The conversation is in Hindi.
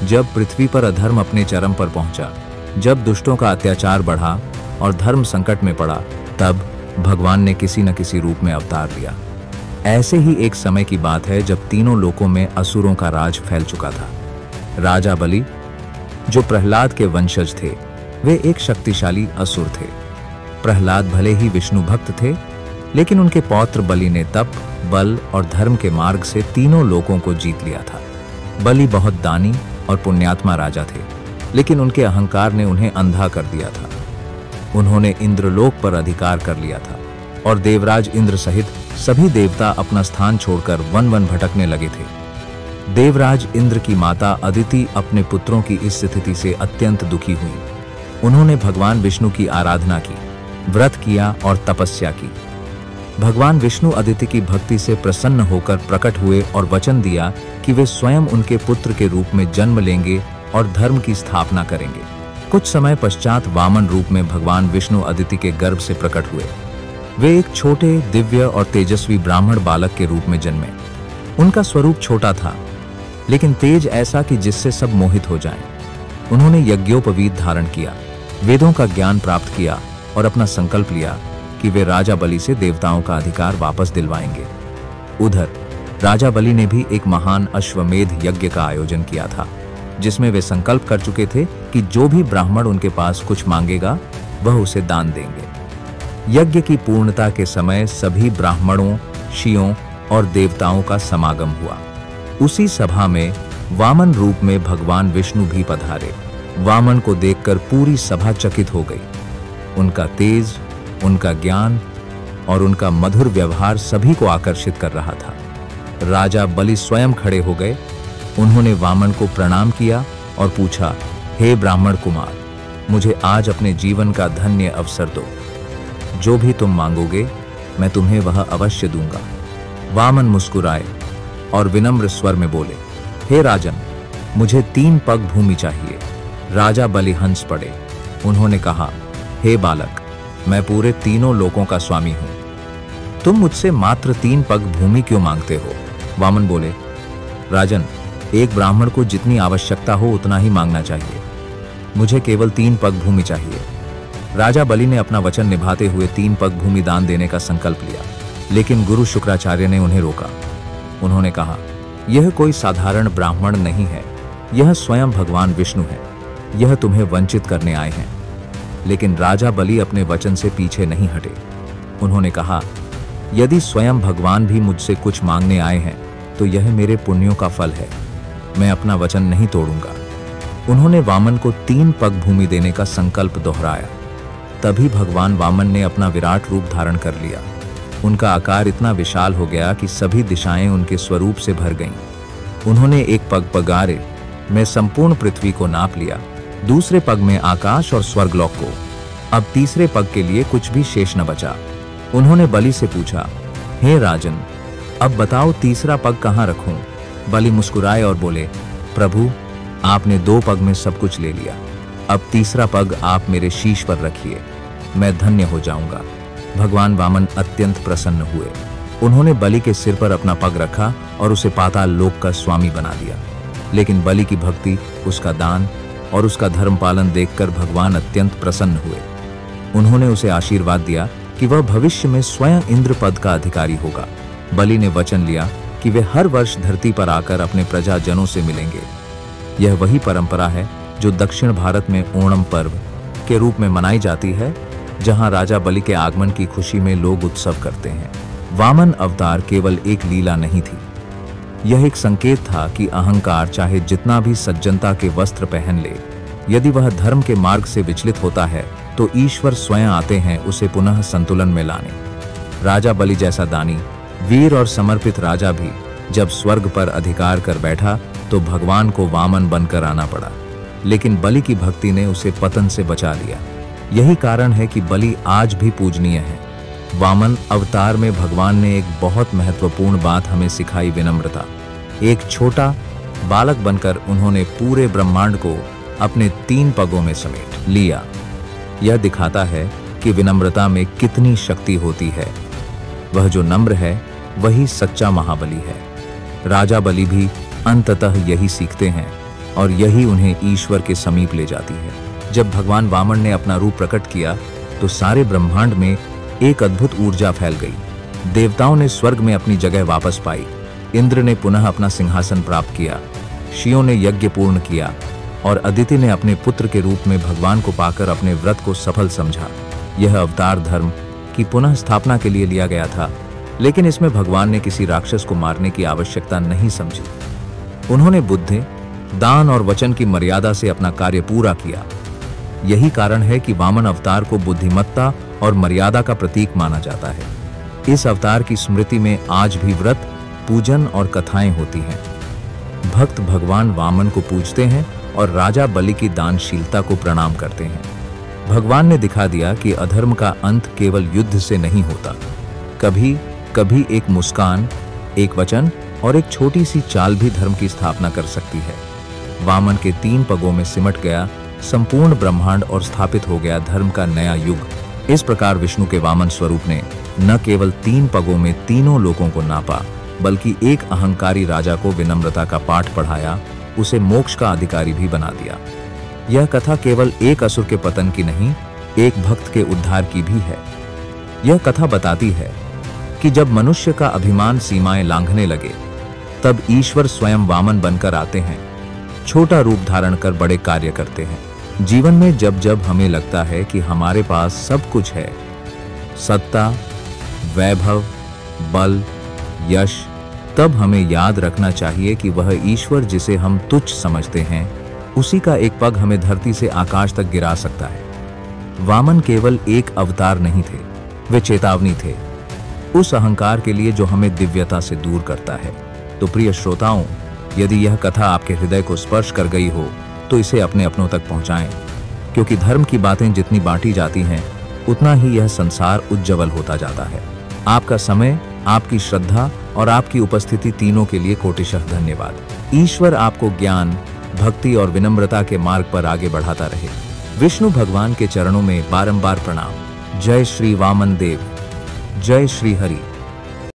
जब पृथ्वी पर अधर्म अपने चरम पर पहुंचा, जब दुष्टों का अत्याचार बढ़ा और धर्म संकट में पड़ा, तब भगवान ने किसी न किसी रूप में अवतार लिया। ऐसे ही एक समय की बात है जब तीनों लोकों में असुरों का राज फैल चुका था। राजा बलि, जो प्रहलाद के वंशज थे, वे एक शक्तिशाली असुर थे। प्रहलाद भले ही विष्णु भक्त थे, लेकिन उनके पौत्र बलि ने तप, बल और धर्म के मार्ग से तीनों लोकों को जीत लिया था। बलि बहुत दानी और पुण्यात्मा राजा थे, लेकिन उनके अहंकार ने उन्हें अंधा कर दिया था। उन्होंने इंद्रलोक पर अधिकार कर लिया था और देवराज इंद्र सहित सभी देवता अपना स्थान छोड़कर वन वन भटकने लगे थे। देवराज इंद्र की माता अदिति अपने पुत्रों की इस स्थिति से अत्यंत दुखी हुई। उन्होंने भगवान विष्णु की आराधना की, व्रत किया और तपस्या की। भगवान विष्णु अदिति की भक्ति से प्रसन्न होकर प्रकट हुए और वचन दिया कि वे स्वयं उनके पुत्र के रूप में जन्म लेंगे और धर्म की स्थापना करेंगे। कुछ समय पश्चात वामन रूप में भगवान विष्णु अदिति के गर्भ से प्रकट हुए। वे एक छोटे, दिव्य और तेजस्वी ब्राह्मण बालक के रूप में जन्मे। उनका स्वरूप छोटा था, लेकिन तेज ऐसा कि जिससे सब मोहित हो जाएं। उन्होंने यज्ञोपवीत धारण किया, वेदों का ज्ञान प्राप्त किया और अपना संकल्प लिया कि वे राजा बलि से देवताओं का अधिकार वापस दिलवाएंगे। उधर राजा बलि ने भी एक महान अश्वमेध यज्ञ का आयोजन किया था, जिसमें वे संकल्प कर चुके थे कि जो भी ब्राह्मण उनके पास कुछ मांगेगा, वह उसे दान देंगे। यज्ञ की पूर्णता के समय सभी ब्राह्मणों, ऋषियों और देवताओं का समागम हुआ। उसी सभा में वामन रूप में भगवान विष्णु भी पधारे। वामन को देखकर पूरी सभा चकित हो गई। उनका तेज, उनका ज्ञान और उनका मधुर व्यवहार सभी को आकर्षित कर रहा था। राजा बलि स्वयं खड़े हो गए। उन्होंने वामन को प्रणाम किया और पूछा, हे ब्राह्मण कुमार, मुझे आज अपने जीवन का धन्य अवसर दो। जो भी तुम मांगोगे, मैं तुम्हें वह अवश्य दूंगा। वामन मुस्कुराए और विनम्र स्वर में बोले, हे राजन, मुझे 3 पग भूमि चाहिए। राजा बलि हंस पड़े। उन्होंने कहा, हे बालक, मैं पूरे तीनों लोकों का स्वामी हूं। तुम मुझसे मात्र 3 पग भूमि क्यों मांगते हो? वामन बोले, राजन, एक ब्राह्मण को जितनी आवश्यकता हो उतना ही मांगना चाहिए। मुझे केवल 3 पग भूमि चाहिए। राजा बलि ने अपना वचन निभाते हुए 3 पग भूमि दान देने का संकल्प लिया, लेकिन गुरु शुक्राचार्य ने उन्हें रोका। उन्होंने कहा, यह कोई साधारण ब्राह्मण नहीं है, यह स्वयं भगवान विष्णु है। यह तुम्हें वंचित करने आए हैं। लेकिन राजा बलि अपने वचन से पीछे नहीं हटे। उन्होंने कहा, यदि स्वयं भगवान भी मुझसे कुछ मांगने आए हैं, तो यह मेरे पुण्यों का फल है। मैं अपना वचन नहीं तोड़ूंगा। उन्होंने वामन को 3 पग भूमि देने का संकल्प दोहराया। तभी भगवान वामन ने अपना विराट रूप धारण कर लिया। उनका आकार इतना विशाल हो गया कि सभी दिशाएं उनके स्वरूप से भर गईं। उन्होंने एक पग पगारे में संपूर्ण पृथ्वी को नाप लिया, दूसरे पग में आकाश और स्वर्गलोक को। अब तीसरे पग के लिए कुछ भी शेष न बचा। उन्होंने बलि से पूछा, हे राजन, अब बताओ तीसरा पग कहाँ रखूं? बलि मुस्कुराए और बोले, प्रभु, आपने 2 पग में सब कुछ ले लिया। अब तीसरा पग आप मेरे शीश पर रखिए, मैं धन्य हो जाऊंगा। भगवान वामन अत्यंत प्रसन्न हुए। उन्होंने बलि के सिर पर अपना पग रखा और उसे पाताल लोक का स्वामी बना दिया। लेकिन बलि की भक्ति, उसका दान और उसका धर्म पालन देखकर भगवान अत्यंत प्रसन्न हुए। उन्होंने उसे आशीर्वाद दिया कि वह भविष्य में स्वयं इंद्र पद का अधिकारी होगा। बलि ने वचन लिया कि वे हर वर्ष धरती पर आकर अपने प्रजाजनों से मिलेंगे। यह वही परंपरा है जो दक्षिण भारत में ओणम पर्व के रूप में मनाई जाती है, जहां राजा बलि के आगमन की खुशी में लोग उत्सव करते हैं। वामन अवतार केवल एक लीला नहीं थी, यह एक संकेत था कि अहंकार चाहे जितना भी सज्जनता के वस्त्र पहन ले, यदि वह धर्म के मार्ग से विचलित होता है तो ईश्वर स्वयं आते हैं उसे पुनः संतुलन में लाने। राजा बलि जैसा दानी, वीर और समर्पित राजा भी जब स्वर्ग पर अधिकार कर बैठा तो भगवान को वामन बनकर आना पड़ा, लेकिन बलि की भक्ति ने उसे पतन से बचा लिया। यही कारण है कि बलि आज भी पूजनीय है। वामन अवतार में भगवान ने एक बहुत महत्वपूर्ण बात हमें सिखाई, विनम्रता। एक छोटा बालक बनकर उन्होंने पूरे ब्रह्मांड को अपने 3 पगों में समेट लिया। यह दिखाता है कि विनम्रता में कितनी शक्ति होती है। वह जो नम्र है वही सच्चा महाबली है। राजा बलि भी अंततः यही सीखते हैं और यही उन्हें ईश्वर के समीप ले जाती है। जब भगवान वामन ने अपना रूप प्रकट किया तो सारे ब्रह्मांड में एक अद्भुत ऊर्जा फैल गई। देवताओं ने स्वर्ग में अपनी जगह वापस पाई, इंद्र ने पुनः अपना सिंहासन प्राप्त किया, शिवों ने यज्ञ पूर्ण किया और अदिति ने अपने पुत्र के रूप में भगवान को पाकर अपने व्रत को सफल समझा। यह अवतार धर्म की पुनः स्थापना के लिए लिया गया था, लेकिन इसमें भगवान ने किसी राक्षस को मारने की आवश्यकता नहीं समझी। उन्होंने बुद्धि, दान और वचन की मर्यादा से अपना कार्य पूरा किया। यही कारण है कि वामन अवतार को बुद्धिमत्ता और मर्यादा का प्रतीक माना जाता है। इस अवतार की स्मृति में आज भी व्रत, पूजन और कथाएं होती हैं। भक्त भगवान वामन को पूजते हैं और राजा बलि की दानशीलता को प्रणाम करते हैं। भगवान ने दिखा दिया कि अधर्म का अंत केवल युद्ध से नहीं होता। कभी कभी एक मुस्कान, एक वचन और एक छोटी सी चाल भी धर्म की स्थापना कर सकती है। वामन के 3 पगों में सिमट गया संपूर्ण ब्रह्मांड और स्थापित हो गया धर्म का नया युग। इस प्रकार विष्णु के वामन स्वरूप ने न केवल 3 पगों में तीनों लोगों को नापा, बल्कि एक अहंकारी राजा को विनम्रता का पाठ पढ़ाया, उसे मोक्ष का अधिकारी भी बना दिया। यह कथा केवल एक असुर के पतन की नहीं, एक भक्त के उद्धार की भी है। यह कथा बताती है कि जब मनुष्य का अभिमान सीमाएं लांघने लगे, तब ईश्वर स्वयं वामन बनकर आते हैं, छोटा रूप धारण कर बड़े कार्य करते हैं। जीवन में जब जब हमें लगता है कि हमारे पास सब कुछ है, सत्ता, वैभव, बल, यश, तब हमें याद रखना चाहिए कि वह ईश्वर जिसे हम तुच्छ समझते हैं, उसी का एक पग हमें धरती से आकाश तक गिरा सकता है। वामन केवल एक अवतार नहीं थे, वे चेतावनी थे उस अहंकार के लिए जो हमें दिव्यता से दूर करता है। तो प्रिय श्रोताओं, यदि यह कथा आपके हृदय को स्पर्श कर गई हो तो इसे अपने अपनों तक पहुंचाएं, क्योंकि धर्म की बातें जितनी बांटी जाती हैं, उतना ही यह संसार उज्जवल होता जाता है। आपका समय, आपकी श्रद्धा और आपकी उपस्थिति तीनों के लिए कोटिशः धन्यवाद। ईश्वर आपको ज्ञान, भक्ति और विनम्रता के मार्ग पर आगे बढ़ाता रहे। विष्णु भगवान के चरणों में बारंबार प्रणाम। जय श्री वामन देव, जय श्री हरि।